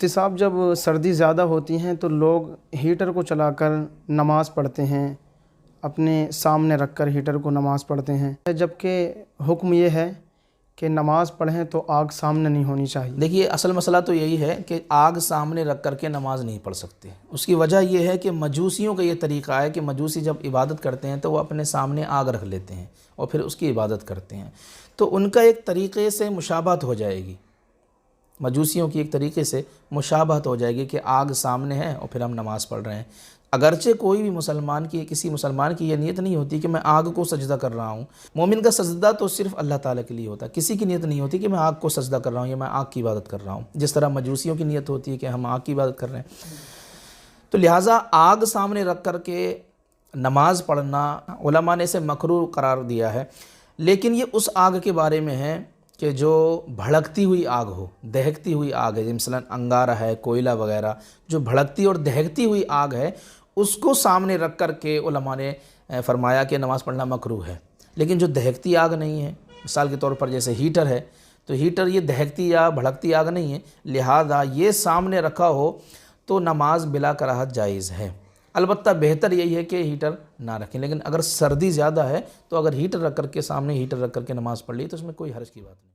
مفتی صاحب، جب سردی زیادہ ہوتی ہیں تو لوگ ہیٹر کو چلا کر نماز پڑھتے ہیں، اپنے سامنے رکھ کر ہیٹر کو نماز پڑھتے ہیں، جبکہ حکم یہ ہے کہ نماز پڑھیں تو آگ سامنے نہیں ہونی چاہیے۔ دیکھیے، اصل مسئلہ تو یہی ہے کہ آگ سامنے رکھ کر کے نماز نہیں پڑھ سکتے۔ اس کی وجہ یہ ہے کہ مجوسیوں کا یہ طریقہ ہے کہ مجوسی جب عبادت کرتے ہیں تو وہ اپنے سامنے آگ رکھ لیتے ہیں اور پھر اس کی عبادت کرتے ہیں، تو ان کا ایک طریقے سے مشابہت ہو جائے گی، مجوسیوں کی ایک طریقے سے مشابہت ہو جائے گی کہ آگ سامنے ہے اور پھر ہم نماز پڑھ رہے ہیں۔ اگرچہ کوئی بھی کسی مسلمان کی یہ نیت نہیں ہوتی کہ میں آگ کو سجدہ کر رہا ہوں۔ مومن کا سجدہ تو صرف اللہ تعالیٰ کے لیے ہوتا ہے، کسی کی نیت نہیں ہوتی کہ میں آگ کو سجدہ کر رہا ہوں یا میں آگ کی عبادت کر رہا ہوں، جس طرح مجوسیوں کی نیت ہوتی ہے کہ ہم آگ کی عبادت کر رہے ہیں۔ تو لہٰذا آگ سامنے رکھ کر کے نماز پڑھنا علماء نے اسے مکروہ قرار دیا ہے، لیکن یہ اس آگ کے بارے میں ہے کہ جو بھڑکتی ہوئی آگ ہو، دہکتی ہوئی آگ ہے، مثلا انگارہ ہے، کوئلہ وغیرہ، جو بھڑکتی اور دہکتی ہوئی آگ ہے، اس کو سامنے رکھ کر کے علماء نے فرمایا کہ نماز پڑھنا مکروہ ہے۔ لیکن جو دہکتی آگ نہیں ہے، مثال کے طور پر جیسے ہیٹر ہے، تو ہیٹر یہ دہکتی یا بھڑکتی آگ نہیں ہے، لہذا یہ سامنے رکھا ہو تو نماز بلا کراہت جائز ہے۔ البتہ بہتر یہی ہے کہ ہیٹر نہ رکھیں، لیکن اگر سردی زیادہ ہے تو اگر ہیٹر رکھ کر کے سامنے ہیٹر رکھ کر کے نماز پڑھ لی تو اس میں کوئی حرج کی بات نہیں۔